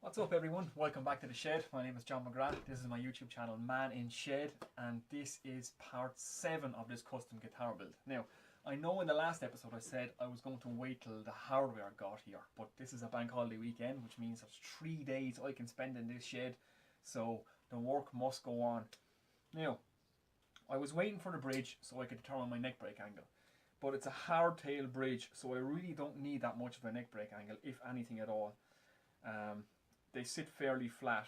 What's up everyone, welcome back to the shed. My name is John McGrath. This is my YouTube channel Man in Shed, and this is part 7 of this custom guitar build. Now, I know in the last episode I said I was going to wait till the hardware got here, but this is a bank holiday weekend, which means there's 3 days I can spend in this shed, so the work must go on. Now, I was waiting for the bridge so I could determine my neck break angle, but it's a hardtail bridge, so I really don't need that much of a neck break angle, if anything at all. They sit fairly flat.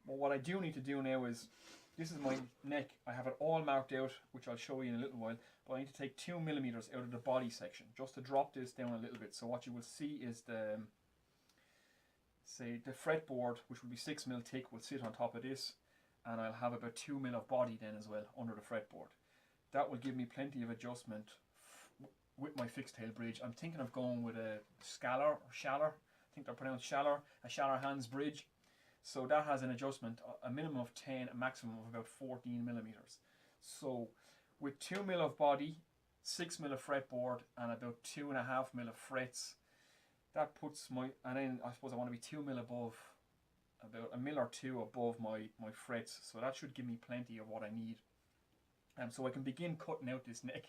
But what I do need to do now is, this is my neck. I have it all marked out, which I'll show you in a little while. But I need to take 2mm out of the body section, just to drop this down a little bit. So what you will see is the fretboard, which will be 6mm thick, will sit on top of this. And I'll have about 2mm of body then as well, under the fretboard. That will give me plenty of adjustment with my fixed tail bridge. I'm thinking of going with a scalar or shaller. I think they're pronounced shaller, a shaller hands bridge. So that has an adjustment, a minimum of 10, a maximum of about 14mm. So with 2mm of body, 6mm of fretboard, and about 2.5mm of frets, that puts my, and then I suppose I want to be 2mm above, about a mil or two above my frets. So that should give me plenty of what I need. So I can begin cutting out this neck.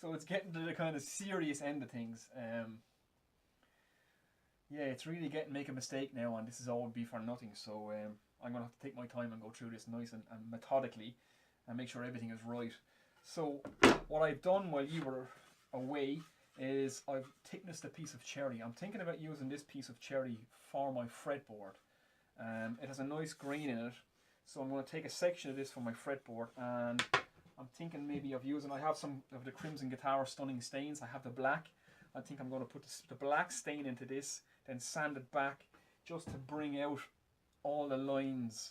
So it's getting to the kind of serious end of things. Yeah, it's really make a mistake now, and this is all be for nothing. So I'm going to have to take my time and go through this nice and methodically and make sure everything is right. So what I've done while you were away is I've thicknessed a piece of cherry. I'm thinking about using this piece of cherry for my fretboard. It has a nice grain in it, so I'm going to take a section of this for my fretboard, and I'm thinking maybe of using, I have some of the Crimson Guitar Stunning stains. I have the black. I think I'm going to put the black stain into this, then sand it back just to bring out all the lines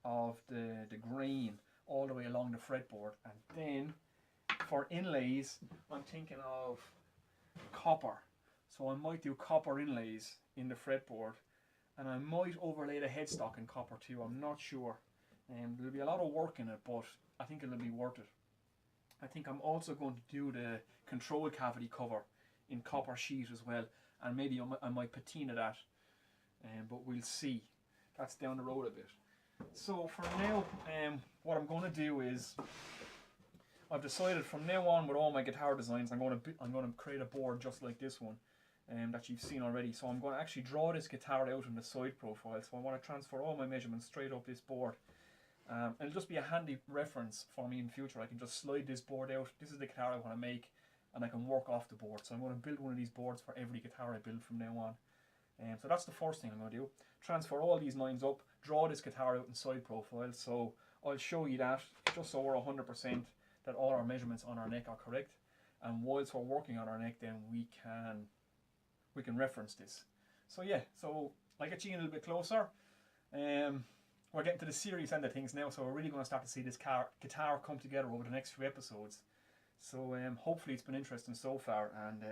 of the grain all the way along the fretboard. And then for inlays, I'm thinking of copper. So I might do copper inlays in the fretboard, and I might overlay the headstock in copper too. I'm not sure. There'll be a lot of work in it, but I think it'll be worth it. I think I'm also going to do the control cavity cover in copper sheet as well, and maybe I might patina that, but we'll see. That's down the road a bit. So for now, what I'm going to do is, I've decided from now on with all my guitar designs, I'm going to create a board just like this one, that you've seen already. So I'm going to actually draw this guitar out in the side profile. So I want to transfer all my measurements straight up this board. And it'll just be a handy reference for me in future. I can just slide this board out. This is the guitar I want to make, and I can work off the board. So I'm going to build one of these boards for every guitar I build from now on. So that's the first thing I'm going to do. Transfer all these lines up, draw this guitar out in side profile. So I'll show you that, just so we're 100% that all our measurements on our neck are correct. And whilst we're working on our neck, then we can reference this. So yeah, so I'll get you in a little bit closer. We're getting to the serious end of things now, so we're really going to start to see this guitar come together over the next few episodes. So hopefully it's been interesting so far, and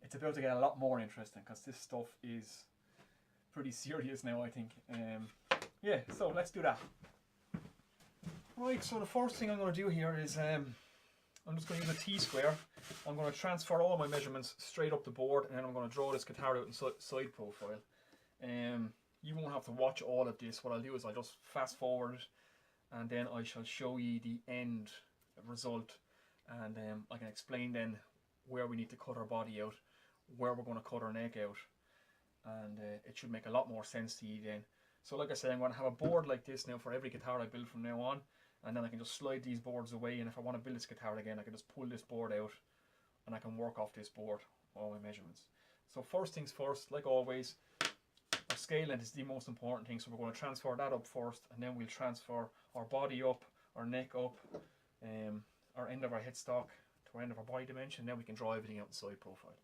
it's about to get a lot more interesting, because this stuff is pretty serious now, I think. Yeah, so let's do that. Right, so the first thing I'm going to do here is I'm just going to use a T-square. I'm going to transfer all my measurements straight up the board, and then I'm going to draw this guitar out in side profile. You won't have to watch all of this. What I'll do is I'll just fast forward it, and then I shall show you the end result, and I can explain then where we need to cut our body out, where we're going to cut our neck out, and it should make a lot more sense to you then. So like I said, I'm going to have a board like this now for every guitar I build from now on, and then I can just slide these boards away, and if I want to build this guitar again, I can just pull this board out and I can work off this board all my measurements. So first things first, like always, our scale length is the most important thing, so we're going to transfer that up first, and then we'll transfer our body up, our neck up, our end of our headstock to our end of our body dimension, then we can draw everything out in side profile.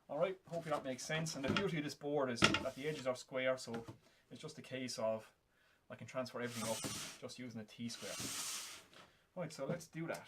Alright, hopefully that makes sense. And the beauty of this board is that the edges are square, so it's just a case of I can transfer everything up just using a T-square. Right, so let's do that.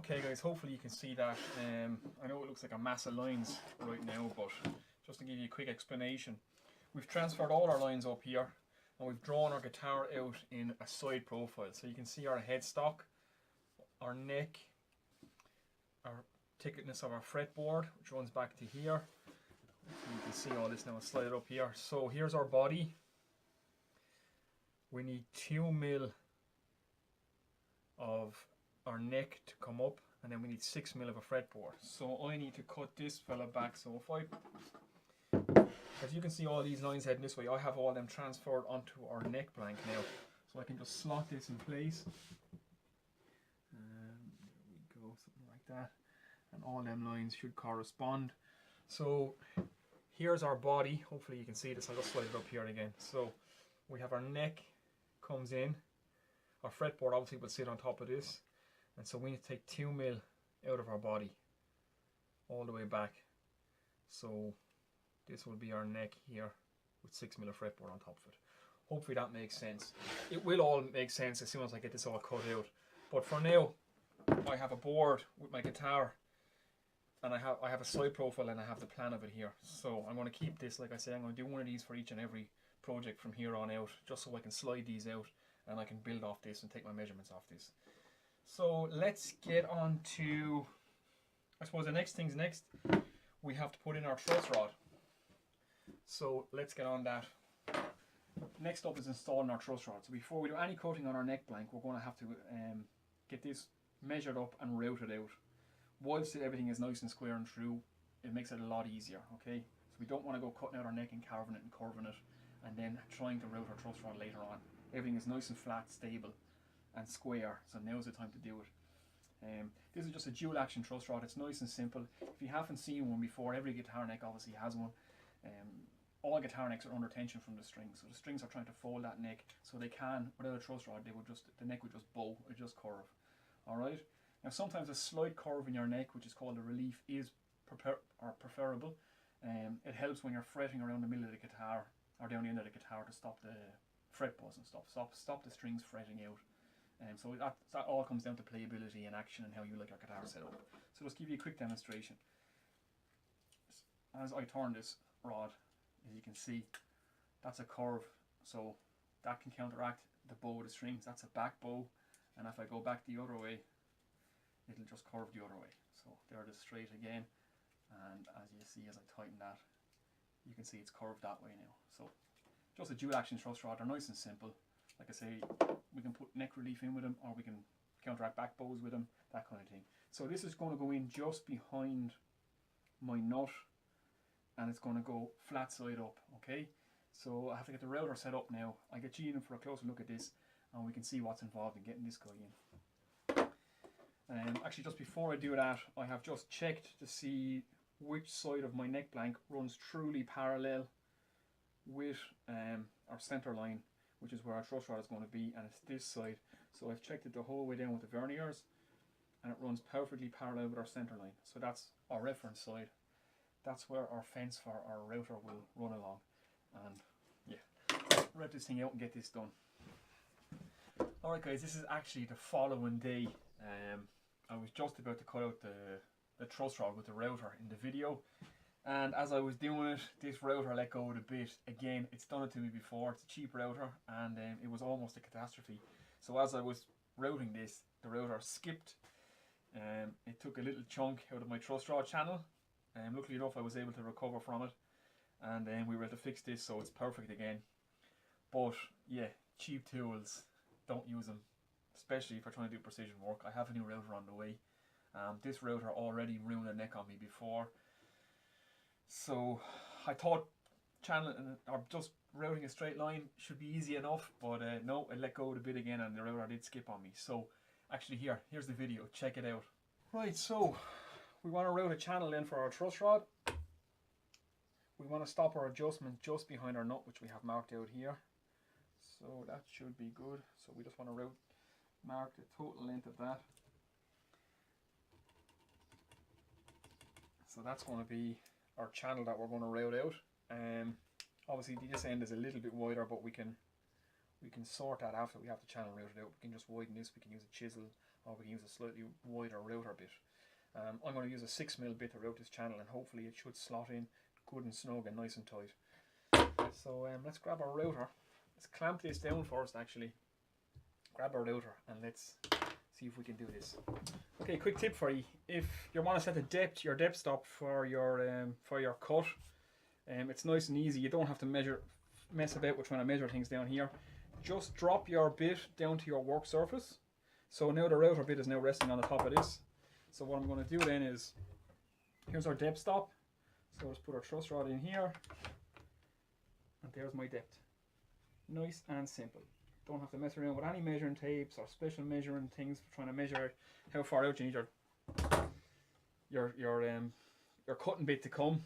Okay guys, hopefully you can see that. I know it looks like a mass of lines right now, but just to give you a quick explanation, we've transferred all our lines up here and we've drawn our guitar out in a side profile. So you can see our headstock, our neck, our thickness of our fretboard, which runs back to here. You can see all this now, I'll slide it up here. So here's our body. We need 2 mil of our neck to come up, and then we need 6 mil of a fretboard. So I need to cut this fella back. So if I, as you can see all these lines heading this way, I have all them transferred onto our neck blank now. So I can just slot this in place. There we go, something like that. And all them lines should correspond. So here's our body. Hopefully you can see this. I'll just slide it up here again. So we have our neck comes in. Our fretboard obviously will sit on top of this. And so we need to take 2 mil out of our body all the way back. So this will be our neck here with 6 mil of fretboard on top of it. Hopefully that makes sense. It will all make sense as soon as I get this all cut out. But for now, I have a board with my guitar, and I have a side profile, and I have the plan of it here. So I'm going to keep this, like I say, I'm going to do one of these for each and every project from here on out, just so I can slide these out and I can build off this and take my measurements off this. So let's get on to, I suppose the next thing's next. We have to put in our truss rod. So let's get on that. Next up is installing our truss rod. So before we do any cutting on our neck blank, we're going to have to get this measured up and routed out. Whilst everything is nice and square and true, it makes it a lot easier, okay? So we don't want to go cutting out our neck and carving it and curving it and then trying to route our truss rod later on. Everything is nice and flat, stable and square, so now's the time to do it. This is just a dual action truss rod. It's nice and simple. If you haven't seen one before, every guitar neck obviously has one. All guitar necks are under tension from the strings, so the strings are trying to fold that neck, so they can, without a truss rod, the neck would just bow, it would just curve. Alright? Now sometimes a slight curve in your neck, which is called a relief, is preferable. It helps when you're fretting around the middle of the guitar or down the end of the guitar to stop the fret buzz and stuff. Stop the strings fretting out. So that all comes down to playability and action and how you like your guitar set up. So let's give you a quick demonstration. As I turn this rod, as you can see, that's a curve, so that can counteract the bow of the strings. That's a back bow, and if I go back the other way, it'll just curve the other way. So there it is straight again, and as you see, as I tighten that, you can see it's curved that way now. So just a dual action truss rod. They're nice and simple. Like I say, we can put neck relief in with them, or we can counteract back bows with them, that kind of thing. So this is going to go in just behind my nut, and it's going to go flat side up, okay? So I have to get the router set up now. I get you in for a closer look at this, and we can see what's involved in getting this guy in. Actually, just before I do that, I have just checked to see which side of my neck blank runs truly parallel with our center line, which is where our truss rod is going to be, and it's this side. So I've checked it the whole way down with the verniers, and it runs perfectly parallel with our center line. So that's our reference side. That's where our fence for our router will run along. And yeah, let's route this thing out and get this done. Alright guys, this is actually the following day. I was just about to cut out the truss rod with the router in the video, and as I was doing it, this router let go of the bit. Again, it's done it to me before. It's a cheap router, and it was almost a catastrophe. So as I was routing this, the router skipped. It took a little chunk out of my truss rod channel. Luckily enough, I was able to recover from it, and then we were able to fix this, so it's perfect again. But yeah, cheap tools, don't use them, especially if you're trying to do precision work. I have a new router on the way. This router already ruined a neck on me before, so I thought channeling or just routing a straight line should be easy enough, but no, it let go of the bit again, and the router did skip on me. So actually here's the video, check it out. Right, so we want to route a channel in for our truss rod. We want to stop our adjustment just behind our nut, which we have marked out here. So that should be good. So we just want to mark the total length of that. So that's going to be our channel that we're going to route out. Obviously this end is a little bit wider, but we can sort that after we have the channel routed out. We can just widen this, we can use a chisel, or we can use a slightly wider router bit. I'm going to use a 6mm bit to route this channel, and hopefully it should slot in good and snug and nice and tight. So let's grab our router. Let's clamp this down first actually. Grab our router and let's see if we can do this. Okay, quick tip for you. If you want to set the depth, your depth stop for your cut, it's nice and easy. You don't have to mess about with trying to measure things down here. Just drop your bit down to your work surface. So now the router bit is now resting on the top of this. So what I'm going to do then is, here's our depth stop. So let's put our truss rod in here. And there's my depth. Nice and simple. Don't have to mess around with any measuring tapes or special measuring things for trying to measure how far out you need your cutting bit to come.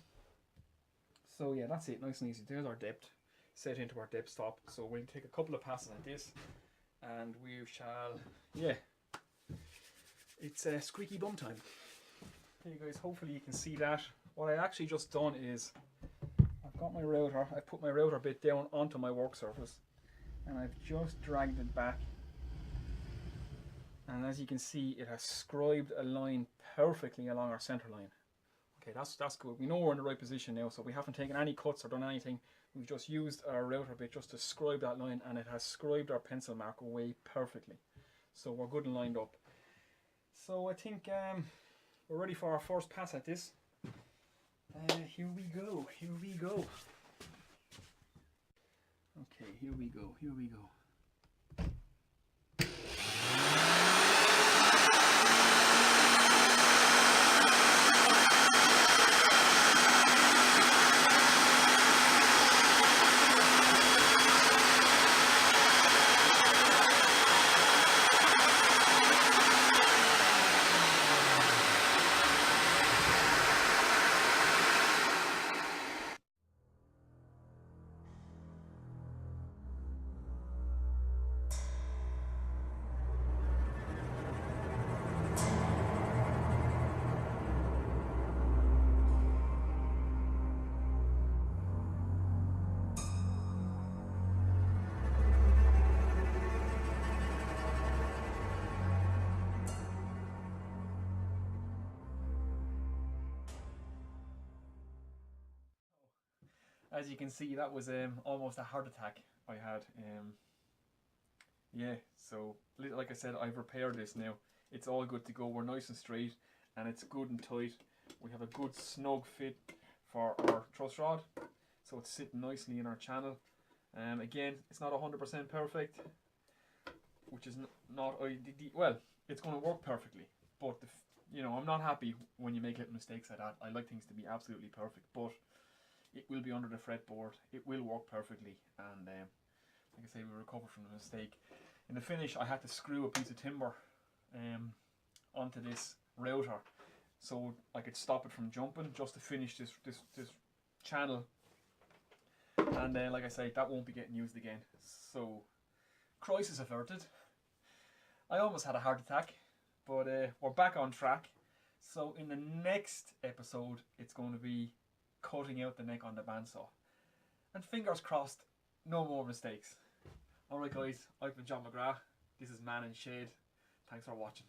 So yeah, that's it, nice and easy. There's our depth set into our depth stop. So we'll take a couple of passes at this and we shall, yeah, it's squeaky bum time. Okay guys, hopefully you can see that. What I actually just done is I've got my router, I've put my router bit down onto my work surface and I've just dragged it back, and as you can see it has scribed a line perfectly along our center line. Okay, that's good. We know we're in the right position now, so we haven't taken any cuts or done anything. We've just used our router bit just to scribe that line, and it has scribed our pencil mark away perfectly. So we're good and lined up. So I think we're ready for our first pass at this. Here we go, here we go. Okay, here we go, here we go. As you can see, that was almost a heart attack I had. Yeah, so like I said, I've repaired this now. It's all good to go. We're nice and straight and it's good and tight. We have a good snug fit for our truss rod, so it's sitting nicely in our channel. Again, it's not 100% perfect, which is not well, it's going to work perfectly, but you know, I'm not happy when you make little mistakes like that. I like things to be absolutely perfect, but it will be under the fretboard, it will work perfectly, and like I say, we recover from the mistake. In the finish, I had to screw a piece of timber onto this router so I could stop it from jumping, just to finish this channel. And like I say, that won't be getting used again. So, crisis averted. I almost had a heart attack, but we're back on track. So in the next episode, it's going to be cutting out the neck on the bandsaw. And fingers crossed, no more mistakes. Alright guys, I've been John McGrath. This is Man in Shade. Thanks for watching.